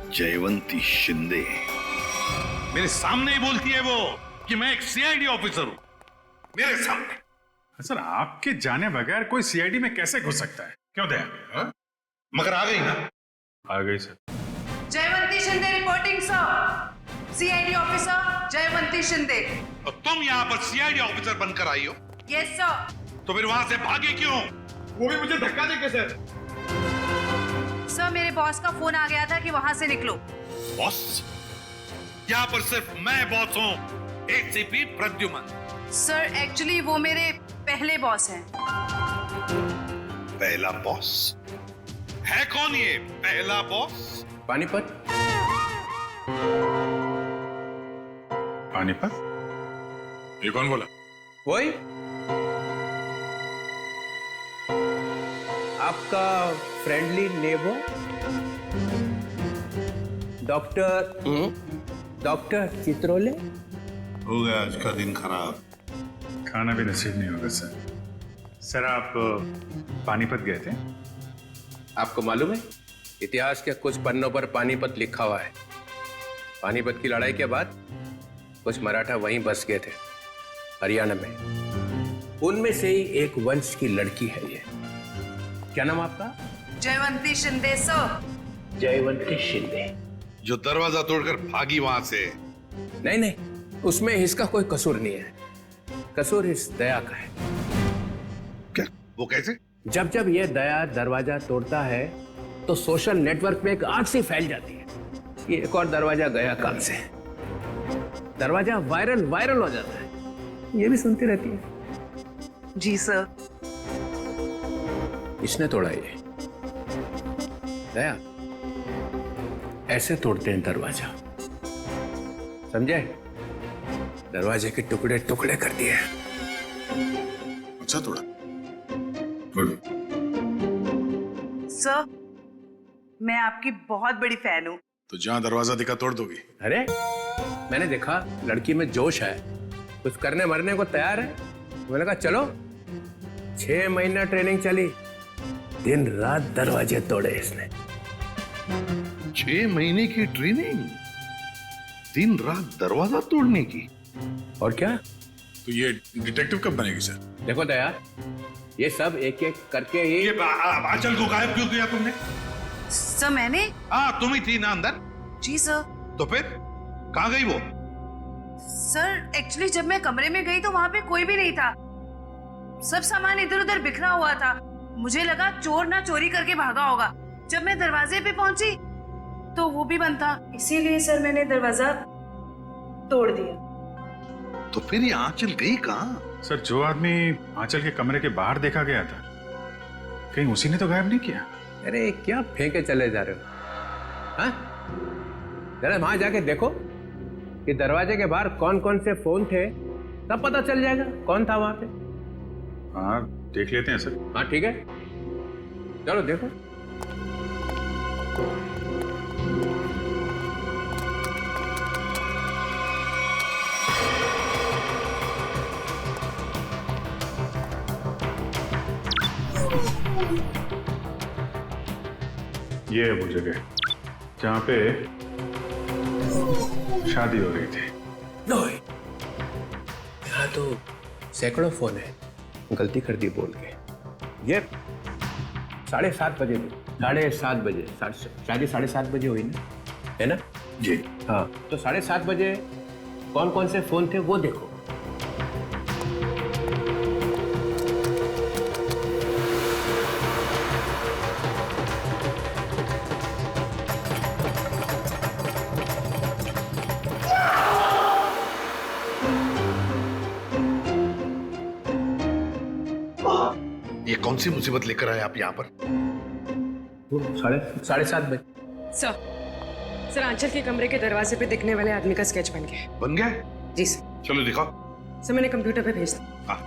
जयवंती शिंदे। मेरे सामने ही बोलती है वो कि मैं एक सीआईडी ऑफिसर हूं, मेरे सामने। सर आपके जाने बगैर कोई सीआईडी में कैसे घुस सकता है? क्यों दया? हाँ? मगर आ गई ना। आ गई sir. Jaywanti Shinde reporting sir. CID officer Jaywanti Shinde. और तुम यहाँ पर सीआईडी ऑफिसर बनकर आई हो? Yes sir. तो फिर वहां से भागे क्यों? वो भी मुझे धक्का देके सर। सर मेरे बॉस का फोन आ गया था कि वहां से निकलो। बॉस? यहाँ पर सिर्फ मैं बॉस हूँ, एसीपी प्रद्युमन। सर एक्चुअली वो मेरे पहले बॉस हैं। पहला बॉस है? कौन ये पहला बॉस? पानीपत। पानीपत? ये कौन बोला? वही आपका फ्रेंडली नेबर डॉक्टर चित्रोले। हो गया आज का दिन खराब। खाना भी नसीब नहीं होगा सर। सर आप पानीपत गए थे? आपको मालूम है इतिहास के कुछ पन्नों पर पानीपत लिखा हुआ है। पानीपत की लड़ाई के बाद कुछ मराठा वहीं बस गए थे, हरियाणा में। उनमें से ही एक वंश की लड़की है ये। क्या नाम आपका? जयवंती शिंदे सर। जयवंती शिंदे। जो दरवाजा तोड़कर भागी वहां से। नहीं, उसमें इसका कोई कसूर नहीं है। कसूर इस दया का है। क्या? वो कैसे? जब ये दया दरवाजा तोड़ता है तो सोशल नेटवर्क में एक आग सी फैल जाती है कि एक और दरवाजा गया काम से। दरवाजा वायरल हो जाता है। ये भी सुनती रहती है। जी सर। इसने तोड़ा ये। दया ऐसे तोड़ते हैं दरवाजा, समझे? दरवाजे के टुकड़े टुकड़े कर दिए। अच्छा तोड़ा। गुड। सर मैं आपकी बहुत बड़ी फैन हूँ। तो जहां दरवाजा दिखा तोड़ दोगी? अरे मैंने देखा लड़की में जोश है, कुछ करने मरने को तैयार है। मैंने कहा चलो। 6 महीना ट्रेनिंग चली, दिन रात दरवाजे तोड़े इसने। 6 महीने की ट्रेनिंग, दिन रात दरवाजा तोड़ने की। और क्या? तो ये डिटेक्टिव कब बनेगी सर? देखो दया, ये सब एक एक करके ही। ये आंचल को गायब क्यों किया तुमने? सर मैंने? हाँ तुम ही थी ना अंदर। जी सर। तो फिर कहाँ गई वो? सर एक्चुअली जब मैं कमरे में गई तो वहां पे कोई भी नहीं था। सब सामान इधर उधर बिखरा हुआ था। मुझे लगा चोर ना चोरी करके भागा होगा। जब मैं दरवाजे पे पहुंची तो वो भी बंद था, इसीलिए सर मैंने दरवाजा तोड़ दिया। तो फिर ये आंचल गई कहाँ? सर जो आदमी आंचल के कमरे के बाहर देखा गया था, कहीं उसी ने तो गायब नहीं किया? अरे क्या फेंके चले जा रहे हो? हाँ? जरा वहां जाके देखो कि दरवाजे के बाहर कौन कौन से फोन थे, तब पता चल जाएगा कौन था वहां पे। हाँ देख लेते हैं सर। हाँ ठीक है, चलो देखो। ये है वो जगह जहां पे शादी हो रही थी। यहाँ तो सैकड़ों फोन है, गलती कर दी बोल के। ये 7:30 बजे थी। 7:30 बजे शादी 7:30 बजे हुई ना, है ना? जी हाँ, तो 7:30 बजे कौन कौन से फोन थे वो देखो। ये कौन सी मुसीबत लेकर आए आप यहाँ पर? 7:30 बजे। सर आंचल के कमरे के दरवाजे पे दिखने वाले आदमी का स्केच बन गया है। बन गया? जी सर। चलो दिखाओ। सर मैंने कंप्यूटर पे भेज दिया। हाँ।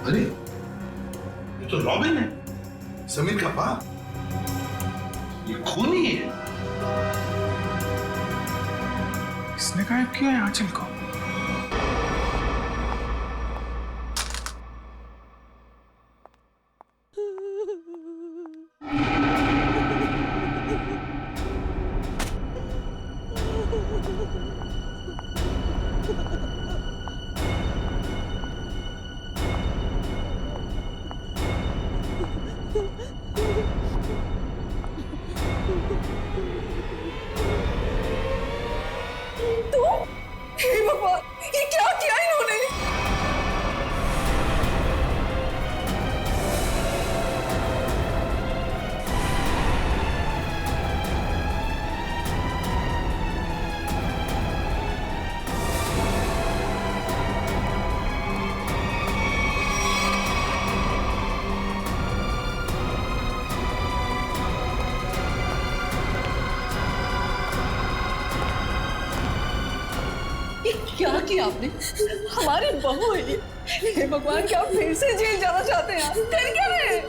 अरे ये तो रॉबिन है, समीर का बाप। ये खूनी है। इसने गायब किया है आंचल को। किया आपने? हमारी बहू है ये। हे भगवान, क्या आप फिर से जेल जाना चाहते हैं? आप कर क्या रहे हैं?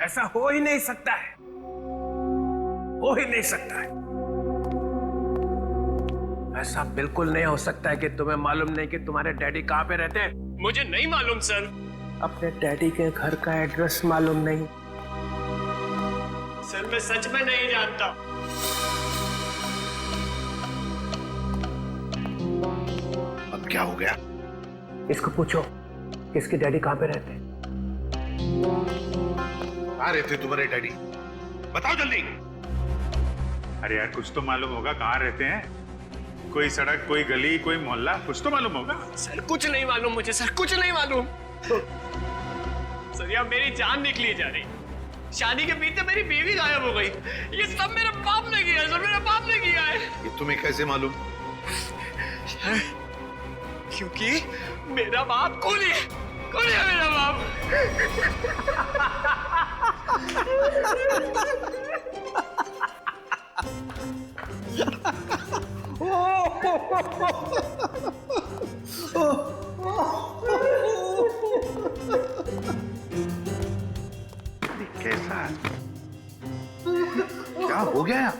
ऐसा हो ही नहीं सकता है, हो ही नहीं सकता है। ऐसा बिल्कुल नहीं हो सकता है कि तुम्हें मालूम नहीं कि तुम्हारे डैडी कहां पे रहते हैं। मुझे नहीं मालूम सर। अपने डैडी के घर का एड्रेस मालूम नहीं? सर मैं सच में नहीं जानता। अब क्या हो गया? इसको पूछो इसके डैडी कहां पे रहते हैं। कहाँ रहते तुम्हारे डैडी? बताओ जल्दी। अरे यार कुछ तो मालूम होगा कहाँ रहते हैं। कोई सड़क, कोई गली, कोई मोहल्ला, कुछ तो मालूम होगा। सर कुछ नहीं मालूम मुझे, सर कुछ नहीं मालूम। सर यार मेरी जान निकली जा रही। शादी के बीच मेरी बीवी गायब हो गई। ये सब मेरे बाप ने किया है, सर मेरे बाप ने किया है। ये तुम्हें कैसे मालूम? क्योंकि मेरा बाप कूली है, कूली है मेरा बाप। कैसा है? क्या हो गया है?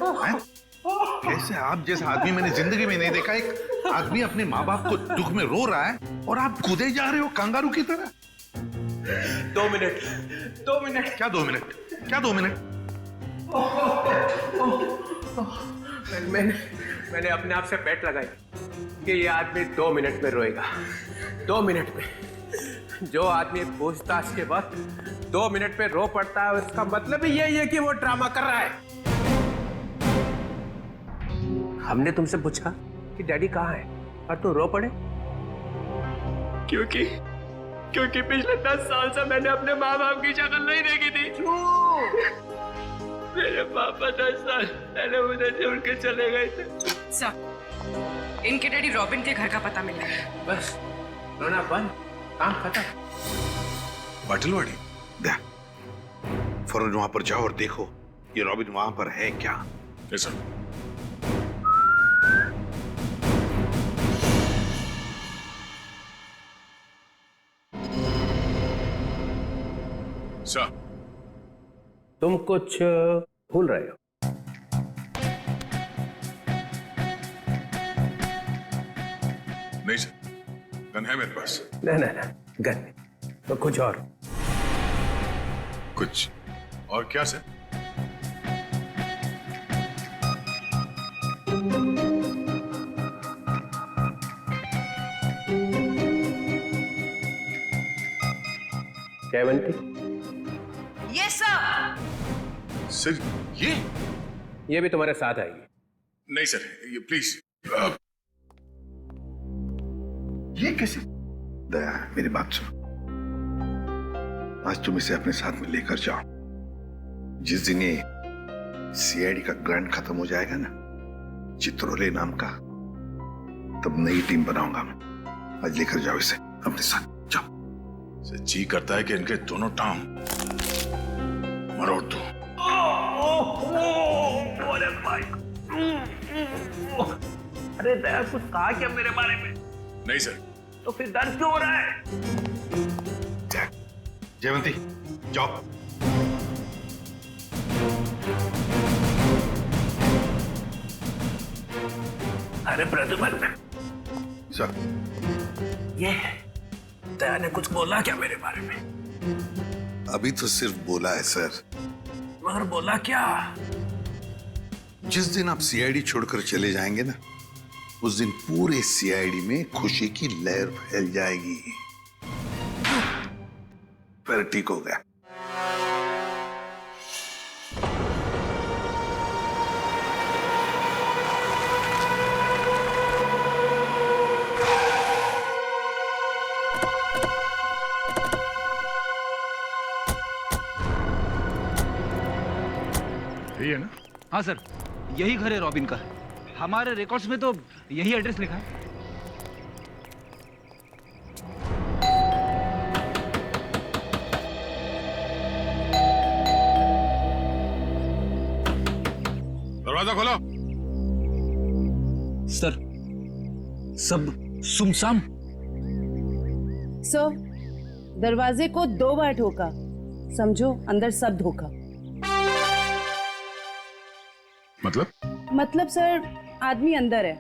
कैसे आप जैसा आदमी मैंने जिंदगी में नहीं देखा। एक आदमी अपने माँ बाप को दुख में रो रहा है और आप कूदे जा रहे हो कंगारू की तरह। 2 मिनट, 2 मिनट। क्या 2 मिनट? क्या 2 मिनट? मैंने अपने आप से बेट लगाई कि ये आदमी 2 मिनट में रोएगा। 2 मिनट में जो आदमी पूछताछ के बाद 2 मिनट में रो पड़ता है, उसका मतलब ही यही है कि वो ड्रामा कर रहा है। हमने तुमसे पूछा कि डैडी कहाँ है और तू रो पड़े। क्योंकि पिछले 10 साल से मैंने अपने माँ बाप की शक्ल नहीं देखी थी। मेरे पापा 10 साल पहले मुझे छोड़ के चले गए थे। सर इनके डैडी रॉबिन के घर का पता मिला है। बस रोना बंद, काम खत्म। पाटिलवाड़ी दे फौरन वहां पर जाओ और देखो ये रॉबिन वहां पर है क्या। सर तुम कुछ भूल रहे हो। नहीं सर, गन है मेरे पास। ना गन नहीं, तो कुछ और। कुछ और क्या sir? Jaywanti, yes sir. Sir ये भी तुम्हारे साथ आएगी। नहीं सर, ये प्लीज। ये कैसे? दया मेरी बात सुनो। आज तुम इसे अपने साथ में लेकर जाओ। जिस दिन ये सीआईडी का ग्रांट खत्म हो जाएगा ना, चित्रोले नाम का, तब नई टीम बनाऊंगा मैं। आज लेकर जाओ इसे अपने साथ, जाओ। जी करता है कि इनके दोनों टांग मरोड़ दो। अरे भाई, अरे दया कुछ कहा क्या मेरे बारे में? नहीं सर। तो फिर दर्द क्यों हो रहा है? जयवंती जाओ। अरे प्रद्युमन सर, ये दया ने कुछ बोला क्या मेरे बारे में? अभी तो सिर्फ बोला है सर। मगर बोला क्या? जिस दिन आप सीआईडी छोड़कर चले जाएंगे ना, उस दिन पूरे सीआईडी में खुशी की लहर फैल जाएगी। फिर ठीक हो गया। यही है ना? हाँ सर, यही घर है रॉबिन का। हमारे रिकॉर्ड्स में तो यही एड्रेस लिखा है। दरवाजा खोलो। सर, सब सुमसाम। सर, दरवाजे को 2 बार ठोका, समझो अंदर सब धोखा। मतलब सर, आदमी अंदर है।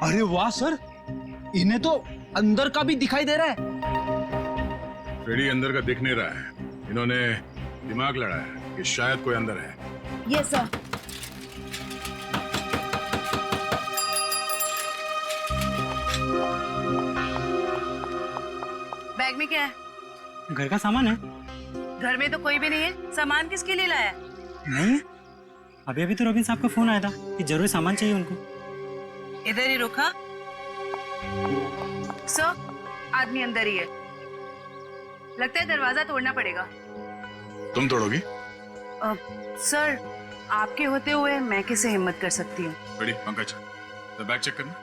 अरे वाह सर, इन्हें तो अंदर का भी दिखाई दे रहा है। फ्रेडी अंदर का दिख नहीं रहा है। इन्होंने दिमाग लड़ा है कि शायद कोई अंदर है। Yes sir. बैग में क्या है? घर का सामान है। घर में तो कोई भी नहीं है, सामान किसके लिए लाया? नहीं है। अभी तो रॉबिन साहब का फोन आया था कि जरूर सामान चाहिए उनको। इधर ही रुका। सर, आदमी अंदर ही है। लगता है दरवाजा तोड़ना पड़ेगा। तुम तोड़ोगी? सर, आपके होते हुए मैं कैसे हिम्मत कर सकती हूँ? फ्रेडी, पंकज, बैग चेक करना।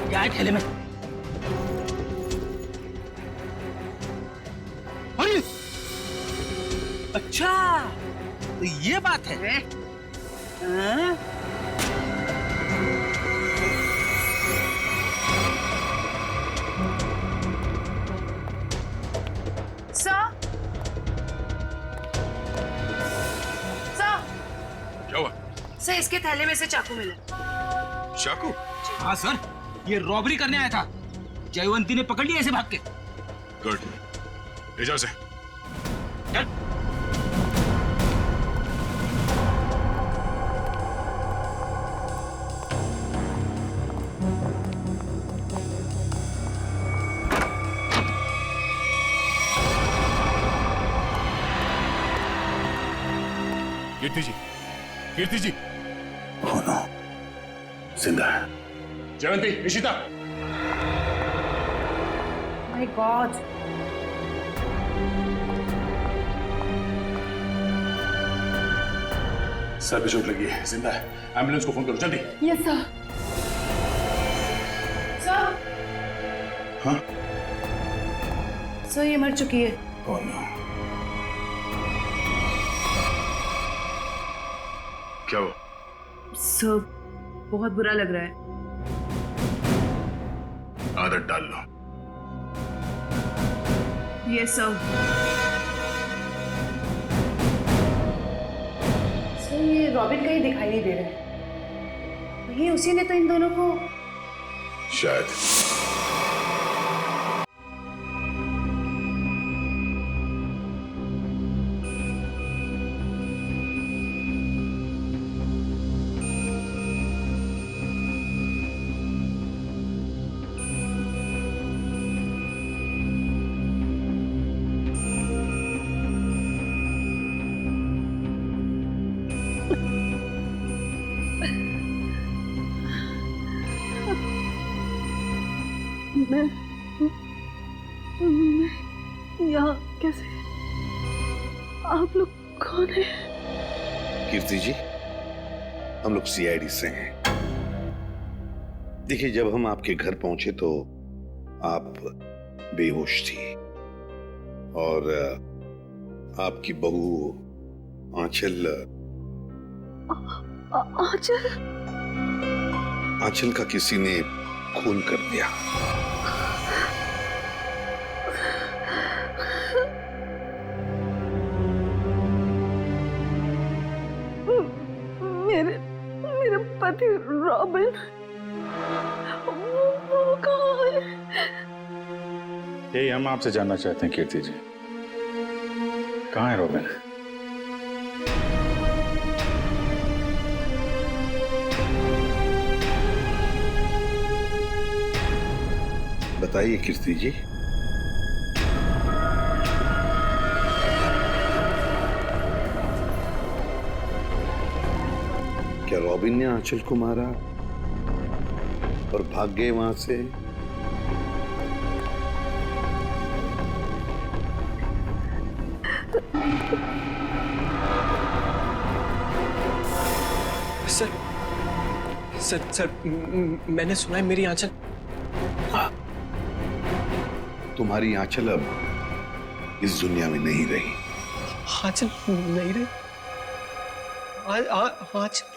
क्या है ठेले में? अरे अच्छा, तो ये बात है। हाँ? क्या हुआ? सर, इसके थैले में से चाकू मिला। चाकू? हाँ सर, ये रॉबरी करने आया था। जयवंती ने पकड़ लिया ऐसे भाग के। गुड, ले जाओ से। चल। कीर्ति जी, कीर्ति जी। Oh no, जिंदा है। Jaywanti, Ishita. My god. Sir पे चोट लगी है, जिंदा है। एम्बुलेंस को फोन करो जल्दी। Yes sir. सर। हाँ? सर, ये मर चुकी है। Oh no. क्या हुआ? सर, बहुत बुरा लग रहा है। आदत डाल लो। Yes sir. सर, ये रॉबिन कहीं दिखाई नहीं दे रहा है। ये उसी ने तो इन दोनों को शायद। मैं यहाँ कैसे? आप लोग कौन है? कीर्ति जी, हम लोग सीआईडी से हैं। देखिए, जब हम आपके घर पहुंचे तो आप बेहोश थी और आपकी बहू आंचल आंचल का किसी ने खून कर दिया। मेरे पति रॉबिन वो कहाँ है? यही हम आपसे जानना चाहते हैं कीर्ति जी, कहाँ है रॉबिन? बताइए कीर्ति जी। क्या रॉबिन ने आंचल को मारा और भाग गए वहां से? सर मैंने सुना है मेरी आंचल। तुम्हारी आंचल अब इस दुनिया में नहीं रही। आंचल नहीं रही? आंचल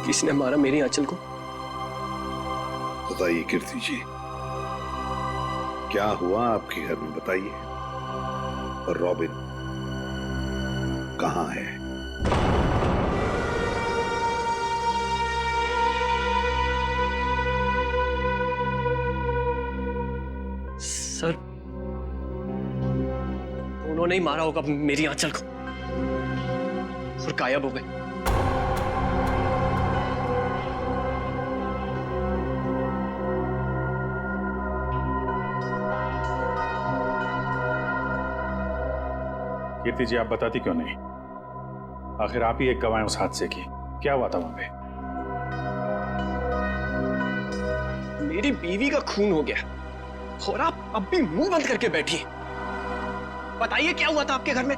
किसने मारा मेरी आंचल को? बताइए कीर्ति जी, क्या हुआ आपके घर में? बताइए। और रॉबिन कहाँ है? सर उन्होंने ही मारा होगा मेरी आंचल को और गायब हो गए। कीर्ति जी, आप बताती क्यों नहीं? आखिर आप ही एक गवाह हैं उस हादसे की। क्या हुआ था वहां पे? मेरी बीवी का खून हो गया और आप अब भी मुंह बंद करके बैठी। बताइए क्या हुआ था आपके घर में?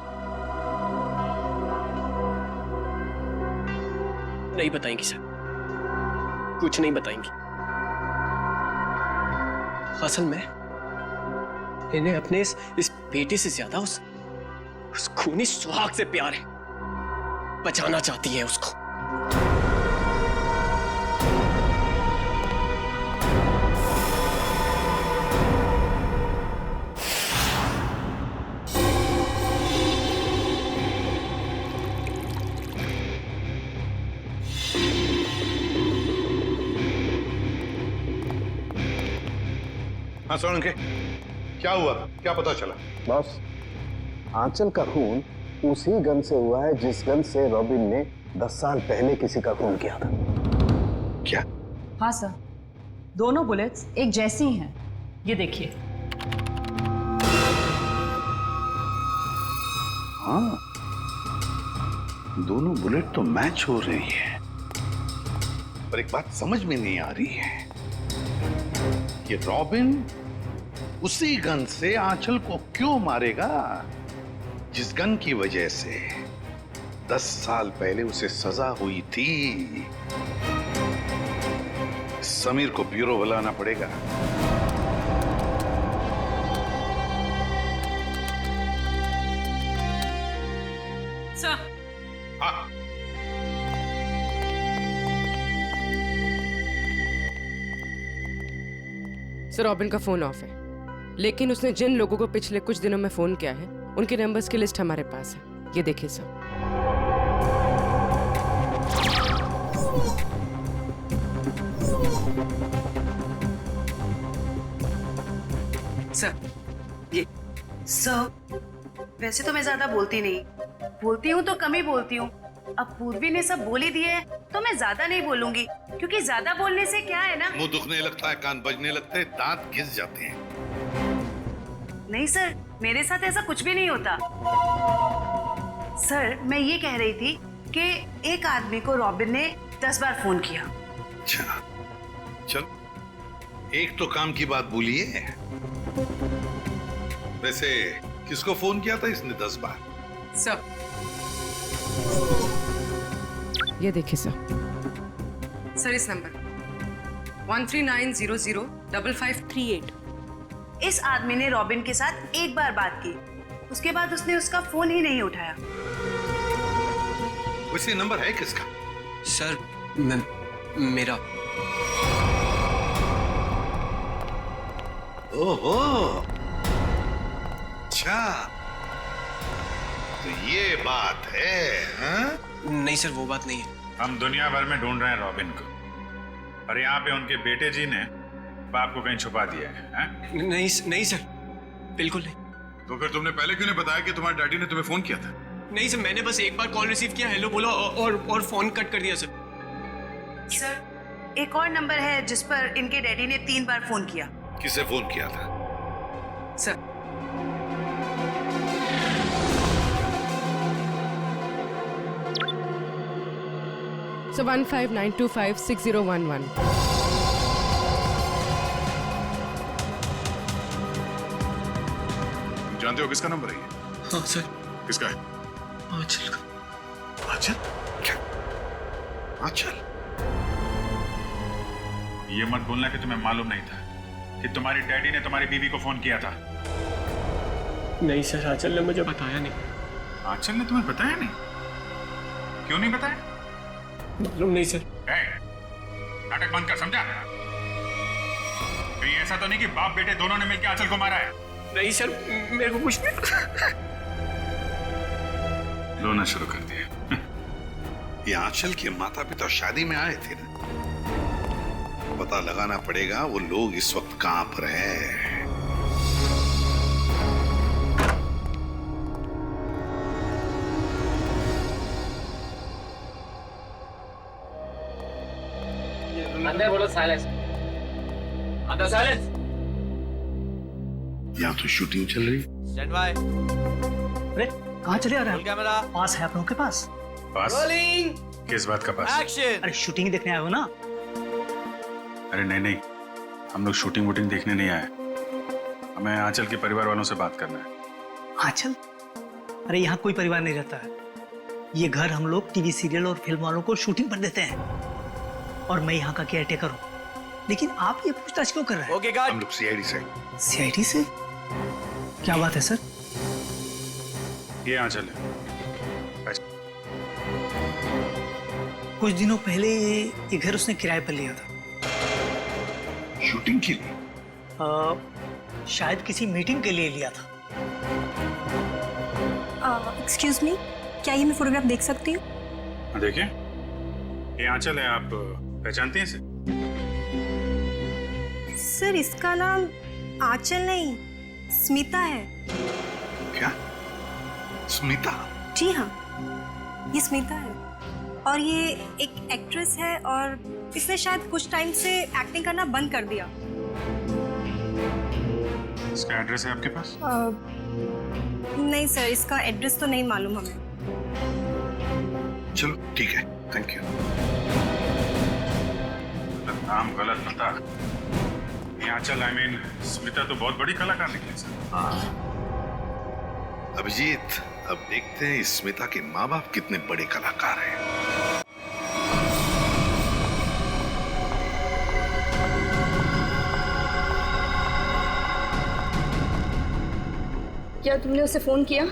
नहीं बताएंगी सर, कुछ नहीं बताएंगी। असल में इन्हें अपने इस बेटे से ज्यादा उस खूनी सुहाग से प्यार है। बचाना चाहती है उसको। हाँ सोनके, क्या हुआ? क्या पता चला? बॉस, आंचल का खून उसी गन से हुआ है जिस गन से रॉबिन ने 10 साल पहले किसी का खून किया था। क्या? हाँ सर, दोनों बुलेट्स एक जैसी ही हैं। ये देखिए। हाँ, दोनों बुलेट तो मैच हो रही है, पर एक बात समझ में नहीं आ रही है कि रॉबिन उसी गन से आंचल को क्यों मारेगा जिस गन की वजह से 10 साल पहले उसे सजा हुई थी। समीर को ब्यूरो बुलाना पड़ेगा। सर, हाँ। सर रॉबिन का फोन ऑफ है, लेकिन उसने जिन लोगों को पिछले कुछ दिनों में फोन किया है उनके नंबर्स की लिस्ट हमारे पास है। ये देखिए सर। सर ये सर, वैसे तो मैं ज्यादा बोलती नहीं, बोलती हूँ तो कम ही बोलती हूँ। अब पूर्वी ने सब बोल ही दिए है तो मैं ज्यादा नहीं बोलूंगी, क्योंकि ज्यादा बोलने से क्या है ना, मुंह दुखने लगता है, कान बजने लगते हैं, दांत घिस जाते हैं। नहीं सर, मेरे साथ ऐसा कुछ भी नहीं होता। सर मैं ये कह रही थी कि एक आदमी को रॉबिन ने 10 बार फोन किया। अच्छा चल, एक तो काम की बात बोलिए। वैसे किसको फोन किया था इसने 10 बार? सर ये देखिए सर इस नंबर 13900558। इस आदमी ने रॉबिन के साथ एक बार बात की, उसके बाद उसने उसका फोन ही नहीं उठाया। वैसे नंबर है किसका? सर मेरा। ओहो, अच्छा तो ये बात है, हाँ? नहीं सर, वो बात नहीं है। हम दुनिया भर में ढूंढ रहे हैं रॉबिन को, और यहाँ पे उनके बेटे जी ने बाप को कहीं छुपा दिया है, हाँ? नहीं सर, बिल्कुल नहीं। तो फिर तुमने पहले क्यों नहीं बताया कि तुम्हारे डैडी ने तुम्हें फोन किया था? नहीं सर, मैंने बस एक बार कॉल रिसीव किया, हेलो बोला और फोन कट कर दिया सर। सर एक और नंबर है जिस पर इनके डैडी ने 3 बार फोन किया। किसे फोन किया था? Sir So 1592560111. जानते हो किसका नंबर है ये? हाँ सर। किसका है? आंचल का। आंचल? क्या? आंचल? ये मत बोलना कि तुम्हें मालूम नहीं था कि तुम्हारी डैडी ने तुम्हारी बीवी को फोन किया था। नहीं सर, आंचल ने मुझे बताया नहीं। आंचल ने तुम्हें बताया नहीं? क्यों नहीं बताया? मालूम नहीं सर। नाटक बंद कर, समझा? कहीं ऐसा तो नहीं कि बाप बेटे दोनों ने मिलकर आंचल को मारा है? नहीं सर, मेरे को कुछ भी। रोना शुरू कर दिया। ये आंचल के माता पिता शादी में आए थे ना, पता लगाना पड़ेगा वो लोग इस वक्त कहां पर हैं। अंदर बोलो साइलेंस। अंदर साइलेंस। यहाँ तो शूटिंग चल रही। Stand by. अरे कहाँ चले आ रहे हैं? कैमरा पास है आप लोगों के पास? पास? रोलिंग। किस बात का पास? एक्शन। अरे शूटिंग देखने आए हो ना? अरे नहीं, हम लोग शूटिंग वूटिंग देखने नहीं आए, हमें आंचल के परिवार वालों से बात करना है। आंचल? अरे यहाँ कोई परिवार नहीं रहता है। ये घर हम लोग टीवी सीरियल और फिल्म वालों को शूटिंग पर देते हैं, और मैं यहाँ का केयरटेकर हूँ। लेकिन आप ये पूछताछ क्यों कर रहे हैं? Okay guard. हम लोग सीआईडी से। सीआईडी से? क्या बात है सर? ये आंचल है। कुछ दिनों पहले ये घर उसने किराए पर लिया था। शूटिंग के लिए? शायद किसी मीटिंग के लिए लिया था। एक्सक्यूज मी, क्या ये मैं फोटोग्राफ देख सकती हूँ? देखिए, ये आंचल है, आप पहचानती हैं इसे? सर इसका नाम आंचल नहीं, स्मिता है। क्या? स्मिता? जी हाँ, ये स्मिता है, और ये एक एक्ट्रेस है, और इसने शायद कुछ टाइम से एक्टिंग करना बंद कर दिया। इसका एड्रेस है आपके पास? नहीं सर, इसका एड्रेस तो नहीं मालूम हमें। चलो ठीक है, थैंक यू। नाम गलत पता। ये आंचल, आई मीन स्मिता तो बहुत बड़ी कलाकार निकली सर। अभिजीत, अब देखते हैं इस स्मिता के माँ बाप कितने बड़े कलाकार हैं। क्या तुमने उसे फोन किया?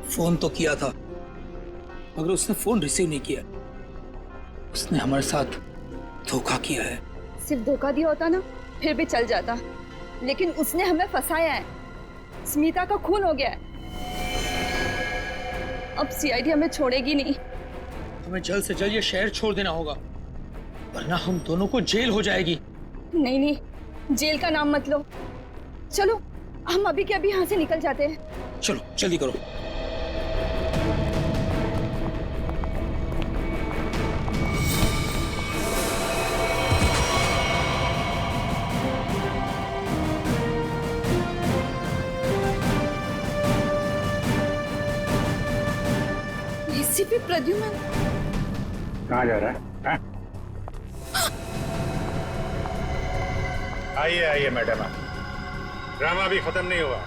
फोन तो किया था, मगर उसने फोन रिसीव नहीं किया। उसने हमारे साथ धोखा किया है। सिर्फ धोखा दिया होता ना फिर भी चल जाता, लेकिन उसने हमें फंसाया है। स्मिता का खून हो गया है। अब सीआईडी हमें छोड़ेगी नहीं। हमें जल्द से जल्द ये शहर छोड़ देना होगा, वरना हम दोनों को जेल हो जाएगी। नहीं, जेल का नाम मत लो। चलो हम अभी के अभी यहाँ से निकल जाते हैं। चलो जल्दी करो। एसीपी प्रद्युमन कहाँ जा रहा है? आइए आइए मैडम, ड्रामा अभी खत्म नहीं हुआ।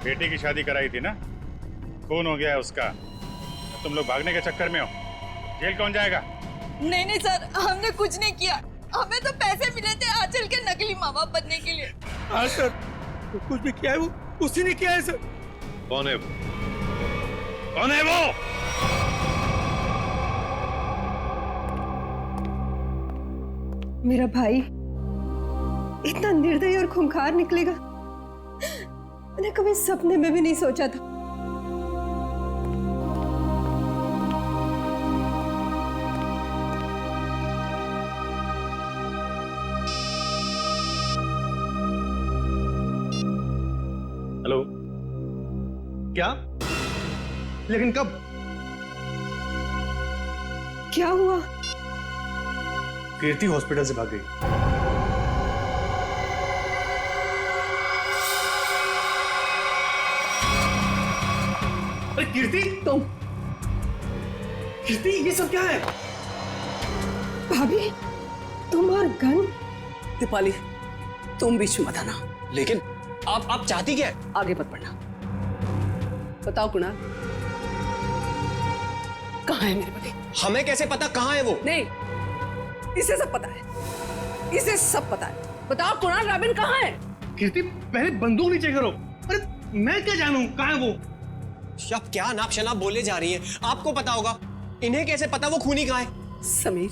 बेटी की शादी कराई थी ना, खून हो गया है उसका। तुम लोग भागने के चक्कर में हो, जेल कौन जाएगा? नहीं नहीं सर, हमने कुछ नहीं किया। हमें तो पैसे मिले थे आंचल के नकली माँ बाप बनने के लिए। हाँ सर, तो कुछ भी किया है वो उसी ने किया है सर। कौन है वो? कौन है वो? मेरा भाई इतना निर्दयी और खूंखार निकलेगा, मैंने कभी सपने में भी नहीं सोचा था। हेलो, क्या? लेकिन कब? क्या हुआ? कीर्ति हॉस्पिटल से भाग गई। अरे कीर्ति, तुम? कीर्ति ये सब क्या है? भाभी तुम और गन? दीपाली तुम बीच में मत आना। लेकिन आप चाहती क्या है? आगे मत बढ़ना। बताओ कुणाल, कहाँ है मेरे पति? हमें कैसे पता कहाँ है वो? नहीं, इसे सब पता है, इसे सब पता है। बताओ कुणाल, रॉबिन कहाँ है? कीर्ति पहले बंदूक नीचे करो। अरे मैं क्या जानूं कहाँ है वो? आप क्या नाप शनाप बोले जा रही हैं? आपको पता होगा, इन्हें कैसे पता वो खूनी कहाँ है? समीर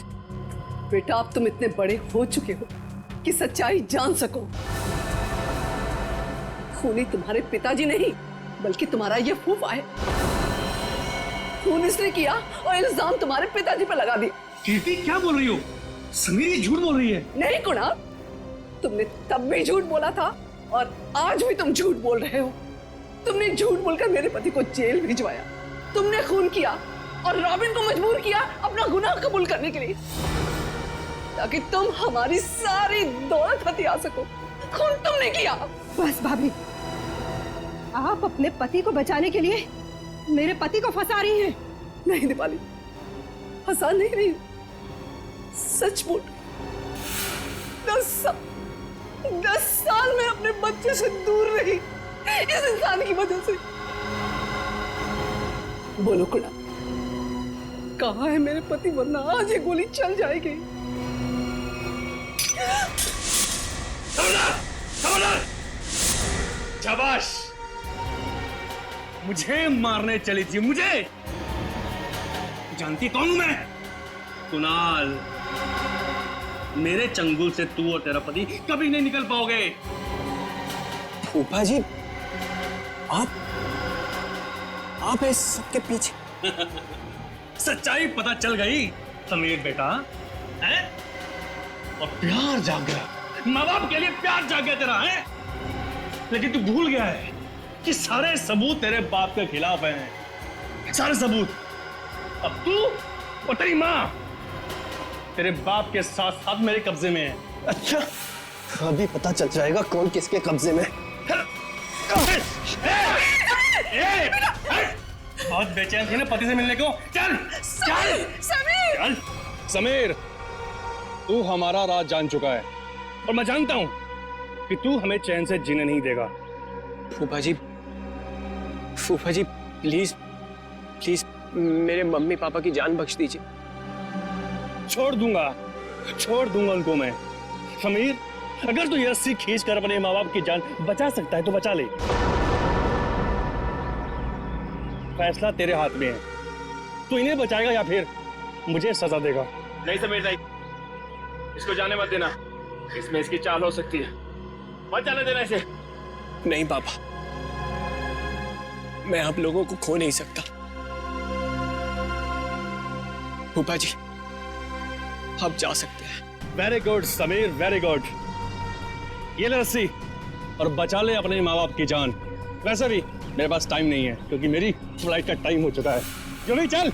बेटा, अब तुम इतने बड़े हो चुके हो कि सच्चाई जान सको। खूनी तुम्हारे पिताजी नहीं बल्कि तुम्हारा ये फूफा है। खून इसने किया और इल्जाम तुम्हारे पिताजी पर लगा दिया। कीर्ति क्या बोल रही हो? समीर ये झूठ बोल रही है। नहीं कुणाल, तुमने तब भी झूठ बोला था और आज भी तुम झूठ बोल रहे हो। तुमने झूठ बोलकर मेरे पति को जेल भिजवाया, तुमने खून किया और रॉबिन को मजबूर किया अपना गुनाह कबूल करने के लिए, ताकि तुम हमारी सारी दौलत हथिया सको। खून तुमने किया। बस भाभी, आप अपने पति को बचाने के लिए मेरे पति को फंसा रही हैं। नहीं दीपाली, फंसा नहीं रही, सच बोल। 10 साल में अपने बच्चे से दूर रही इस इंसान की वजह से। बोलो कुणाल, कहाँ है मेरे पति? वरना आज ये गोली चल जाएगी। शाबाश, मुझे मारने चली थी। मुझे जानती कौन हूं मैं? कुणाल। मेरे चंगुल से तू और तेरा पति कभी नहीं निकल पाओगे। फूफा जी, आप इस सबके पीछे? सच्चाई पता चल गई समीर बेटा, है? और प्यार जाग गया, माँ बाप के लिए प्यार जाग गया तेरा, है? लेकिन तू भूल गया है कि सारे सबूत तेरे बाप के खिलाफ हैं, सारे सबूत। अब तू और तेरी माँ तेरे बाप के साथ साथ मेरे कब्जे में है। अच्छा, अभी पता चल जाएगा कौन किसके कब्जे में। बहुत बेचैन थी ना पति से मिलने को। चल चल समीर, चल। समीर, तू हमारा राज जान चुका है और मैं जानता हूं कि तू हमें चैन से जीने नहीं देगा। फूफा जी प्लीज प्लीज मेरे मम्मी पापा की जान बख्श दीजिए। छोड़ दूंगा उनको मैं। समीर, अगर तू ये रस्सी खींच कर अपने माँ बाप की जान बचा सकता है तो बचा ले। फैसला तेरे हाथ में है, तू इन्हें बचाएगा या फिर मुझे सजा देगा। नहीं समीर भाई, इसको जाने मत देना, इसमें इसकी चाल हो सकती है, मत जाने देना इसे। नहीं पापा, मैं आप लोगों को खो नहीं सकता। फूफा जी, आप जा सकते हैं। Very good Sameer, very good. ये ले रस्सी, और बचा ले अपने माँ बाप की जान। वैसे भी मेरे पास टाइम नहीं है क्योंकि मेरी फ्लाइट का टाइम हो चुका है। जल्दी चल।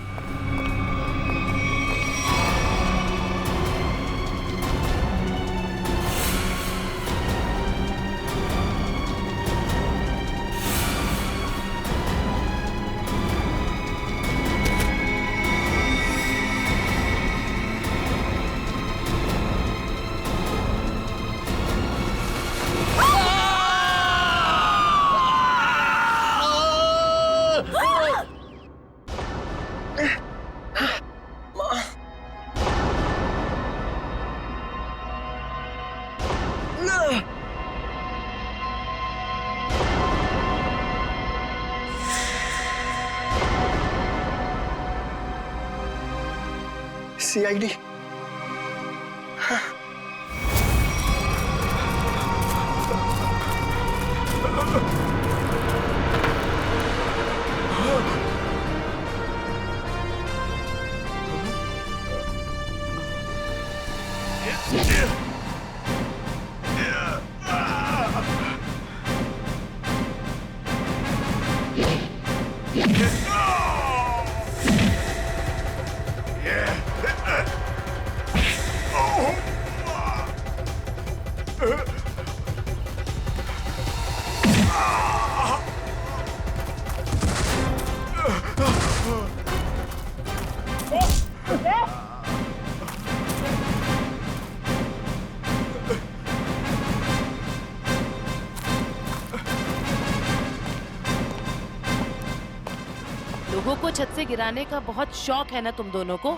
CID। लोगों को छत से गिराने का बहुत शौक है ना तुम दोनों को।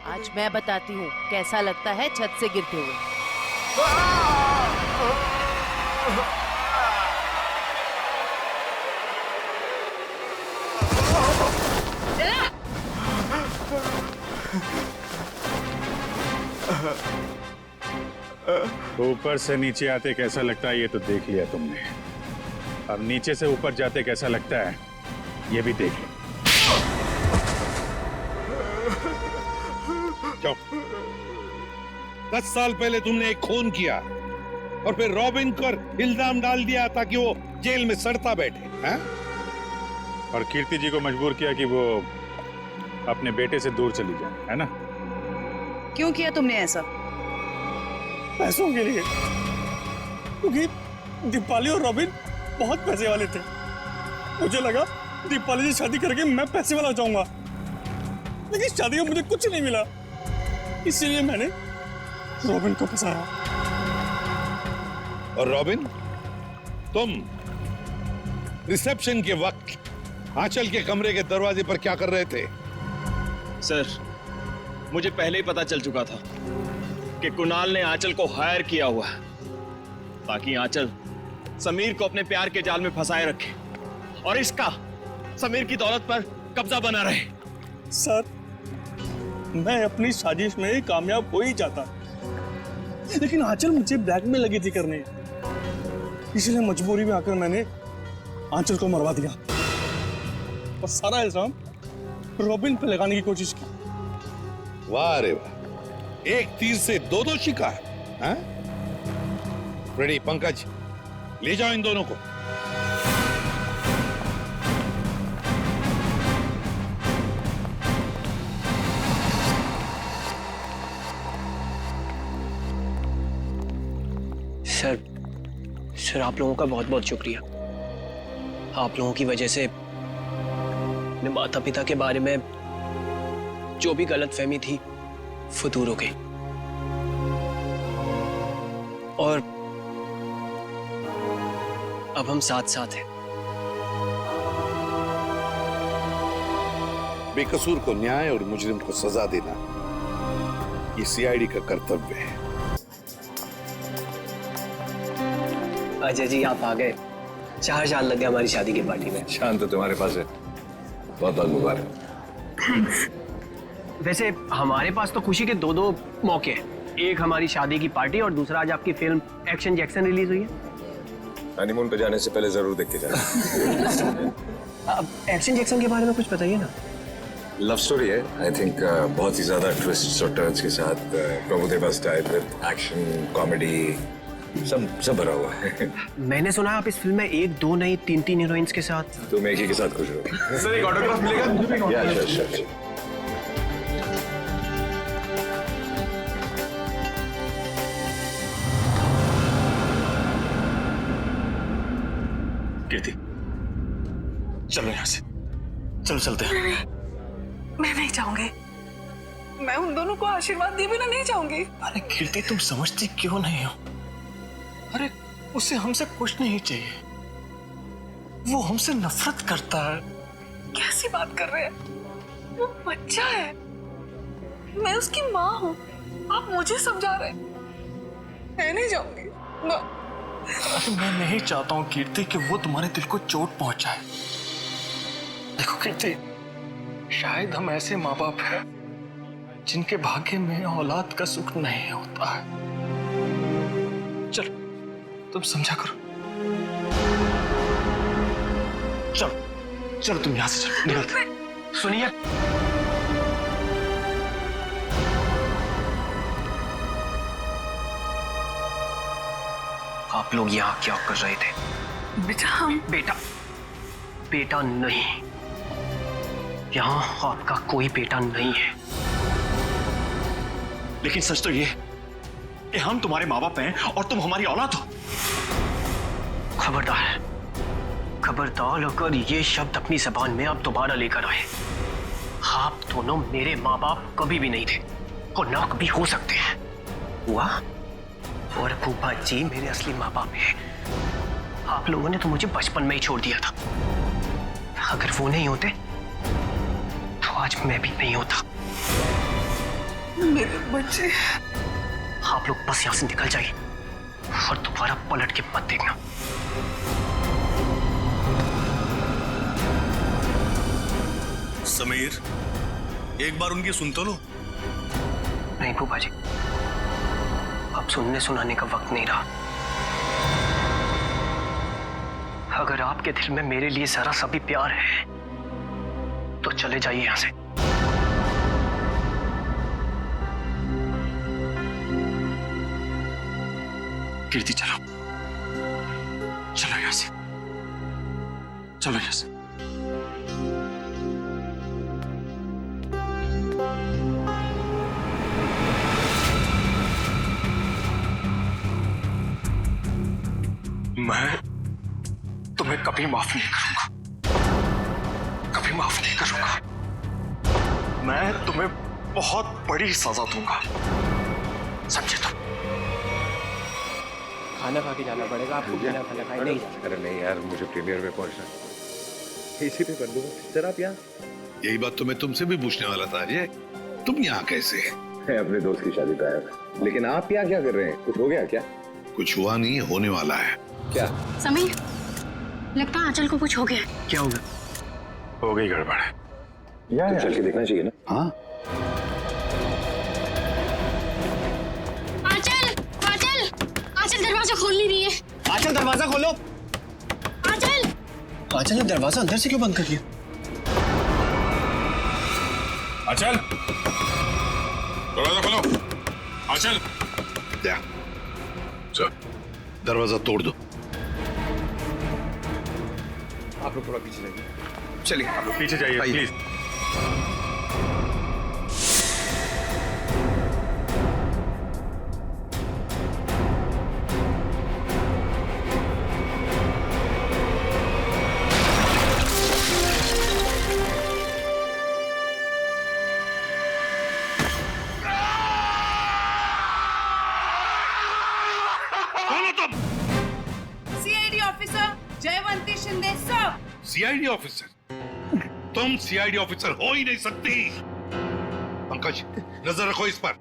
आज मैं बताती हूँ कैसा लगता है छत से गिरते हुए। ऊपर से नीचे आते कैसा लगता है ये तो देख लिया तुमने। अब नीचे से ऊपर जाते कैसा लगता है ये भी देख लो। चुप। 10 साल पहले तुमने एक खून किया और फिर रॉबिन पर इल्जाम डाल दिया ताकि वो जेल में सड़ता बैठे, हैं? और कीर्ति जी को मजबूर किया कि वो अपने बेटे से दूर चली जाए, है ना? क्यों किया तुमने ऐसा? पैसों के लिए, क्योंकि दीपाली और रॉबिन बहुत पैसे वाले थे। मुझे लगा दीपाली से शादी करके मैं पैसे वाला जाऊंगा, लेकिन शादी में मुझे कुछ नहीं मिला। इसीलिए मैंने रॉबिन को फंसाया। और रॉबिन, तुम रिसेप्शन के वक्त आंचल के कमरे के दरवाजे पर क्या कर रहे थे? सर, मुझे पहले ही पता चल चुका था कि कुणाल ने आंचल को हायर किया हुआ है ताकि आंचल समीर को अपने प्यार के जाल में फंसाए रखे और इसका समीर की दौलत पर कब्जा बना रहे। सर, मैं अपनी साजिश में कामयाब हो ही जाता, लेकिन आंचल मुझे ब्लैकमेल लगी थी करने, इसलिए मजबूरी में आकर मैंने आंचल को मरवा दिया और सारा इल्जाम रॉबिन पे लगाने की कोशिश की। वाह रे वाह, एक तीर से दो शिकार, हैं? रेडी पंकज, ले जाओ इन दोनों को। सर आप लोगों का बहुत बहुत शुक्रिया। आप लोगों की वजह से अपने माता पिता के बारे में जो भी गलतफहमी थी वो दूर हो गई और अब हम साथ साथ हैं। बेकसूर को न्याय और मुजरिम को सजा देना ये CID का कर्तव्य है। अजय जी, आप आ गए। 4 साल लग गए हमारी शादी की पार्टी में। शान तो तुम्हारे पास है, बहुत बहुत मुबारक। थैंक्स। वैसे हमारे पास तो खुशी के 2 मौके हैं। एक हमारी शादी की पार्टी और दूसरा आज आपकी फिल्म एक्शन जैक्सन रिलीज हुई है। हनीमून पे जाने से पहले जरूर देख के जाना। अब एक्शन जैक्सन के बारे में कुछ बताइए ना। लव स्टोरी है, आई थिंक बहुत ही ज्यादा ट्विस्ट्स और टर्न्स के साथ, Prabhudeva style with action comedy सब भरा हुआ है। मैंने सुना आप इस फिल्म में 1, 2 नहीं 3 हीरोइंस के साथ। तुम एक ही के साथ खुश रहो। सर एक ऑटोग्राफ मिलेगा? या अच्छा। कीर्ति चलो यहाँ से, चलो चलते हैं। मैं नहीं चाहूंगी, मैं उन दोनों को आशीर्वाद दिए बिना नहीं चाहूंगी। अरे कीर्ति तुम समझती क्यों नहीं हो? अरे उसे हमसे कुछ नहीं चाहिए, वो हमसे नफरत करता है। कैसी बात कर रहे हैं? वो बच्चा है, मैं उसकी माँ हूँ, आप मुझे समझा रहे हैं। मैं नहीं जाऊंगी। अरे मैं नहीं चाहता हूँ कीर्ति कि वो तुम्हारे दिल को चोट पहुंचाए। देखो कीर्ति, शायद हम ऐसे माँ बाप हैं जिनके भाग्य में औलाद का सुख नहीं होता है। चलो तुम समझा करो। चलो तुम यहां से चलो, निकलते। सुनिए, आप लोग यहाँ क्या कर रहे थे? बेटा हम बेटा नहीं, यहाँ आपका कोई बेटा नहीं है। लेकिन सच तो ये कि हम तुम्हारे माँ बाप हैं और तुम हमारी औलाद हो। खबरदार अगर ये शब्द अपनी जबान में आप दोबारा लेकर आए। आप दोनों मेरे माँ बाप कभी भी नहीं थे और ना कभी हो सकते हैं। हुआ और फूफा जी मेरे असली माँ बाप हैं। आप लोगों ने तो मुझे बचपन में ही छोड़ दिया था। अगर वो नहीं होते तो आज मैं भी नहीं होता। मेरे बच्चे, आप लोग बस यहां से निकल जाइए और दोबारा पलट के मत देखना। समीर, एक बार उनकी सुन तो लो। नहीं फूफा जी, अब सुनने सुनाने का वक्त नहीं रहा। अगर आपके दिल में मेरे लिए जरा सा भी प्यार है तो चले जाइए यहां से। कीर्ति चलो यहाँ से, चलो यहाँ से। मैं तुम्हें कभी माफ नहीं करूंगा, कभी माफ नहीं करूंगा। मैं तुम्हें बहुत बड़ी सजा दूंगा, समझे तुम? खाना खा के जाना पड़ेगा आपको, बिना खाना खाए नहीं। अरे नहीं यार, मुझे प्रीमियर में पहुंचना, इसी पे कर दूंगा। सर आप यहाँ? यही बात तो मैं तुमसे भी पूछने वाला था अजय, तुम यहाँ कैसे? है अपने दोस्त की शादी पे आया। लेकिन आप यहाँ क्या कर रहे हैं? कुछ हो गया क्या? कुछ हुआ नहीं, होने वाला है। क्या? समीर, लगता है आंचल को कुछ हो गया। क्या होगा? हो गई गड़बड़। तो चल के देखना चाहिए ना। हाँ आंचल दरवाजा खोल नहीं रही है। आंचल दरवाजा खोलो। आंचल ने दरवाजा अंदर से क्यों बंद कर दिया? आंचल, दरवाजा खोलो। आंचल, दरवाजा तोड़ दो। आप लोग थोड़ा पीछे जाइए। चलिए आप लोग पीछे जाइए please. Jaywanti Shinde sir. CID officer? तुम सीआईडी ऑफिसर हो ही नहीं सकती। पंकज, नजर रखो इस पर।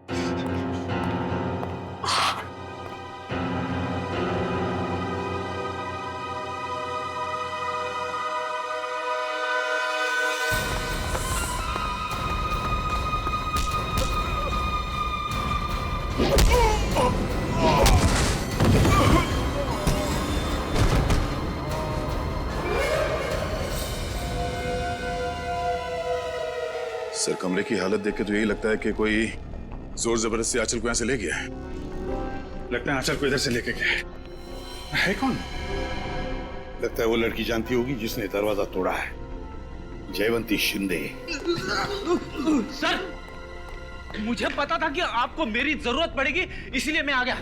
सर कमरे की हालत देख के तो यही लगता है कि कोई जोर जबरदस्ती आंचल को यहां से ले गया है। लगता है आंचल को इधर से लेके गए है कौन? लगता है वो लड़की जानती होगी जिसने दरवाजा तोड़ा है, जयवंती शिंदे। सर, मुझे पता था कि आपको मेरी जरूरत पड़ेगी, इसीलिए मैं आ गया।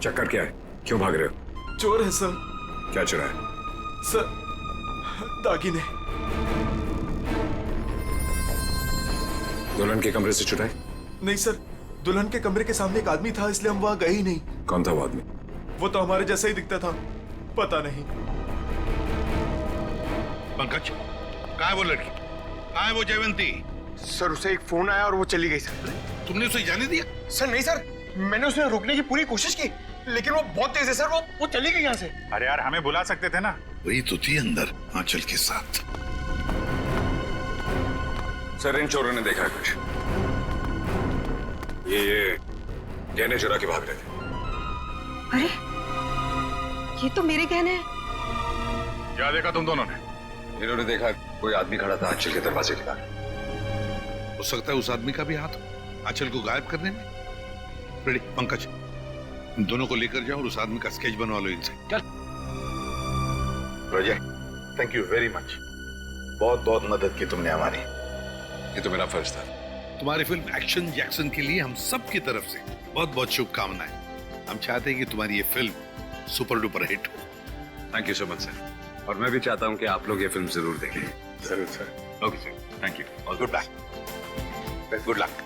चक्कर क्या है? क्यों भाग रहे हो? चोर है सर। क्या चुरा है? सर, दागिने। दुल्हन के कमरे से चुराए? नहीं सर, दुल्हन के कमरे के सामने एक आदमी था, इसलिए हम वहां गए ही नहीं। कौन था वो आदमी? वो तो हमारे जैसा ही दिखता था, पता नहीं। पंकज, कहाँ है वो लड़की? कहाँ है वो जयवंती? सर, उसे एक फोन आया और वो चली गई सर। तुमने उसे जाने दिया? सर नहीं सर, मैंने उसे रोकने की पूरी कोशिश की, लेकिन वो बहुत तेज है सर, वो चली गई यहाँ से। अरे यार, हमें बुला सकते थे ना। वही तो थी अंदर आंचल के साथ। सर, इन चोरों ने देखा है कुछ। ये गहने चुरा के भाग रहे थे। अरे ये तो मेरे गहने हैं। क्या देखा तुम दोनों ने? इन्होंने देखा कोई आदमी खड़ा था आंचल के दरवाजे के बाहर। हो सकता है उस आदमी का भी हाथ हो आंचल को गायब करने में। रेडी पंकज, इन दोनों को लेकर जाओ और उस आदमी का स्केच बनवा लो इनसे। चल। रोजे, थैंक यू वेरी मच, बहुत बहुत मदद की तुमने हमारी। ये तो मेरा फर्ज था। तुम्हारी फिल्म एक्शन जैक्सन के लिए हम सब की तरफ से बहुत बहुत शुभकामनाएं। हम चाहते हैं कि तुम्हारी ये फिल्म सुपर डुपर हिट हो। Thank you so much sir. और मैं भी चाहता हूँ कि आप लोग ये फिल्म जरूर देखें। जरूर sir. Okay sir, thank you. और गुड लक। Good luck.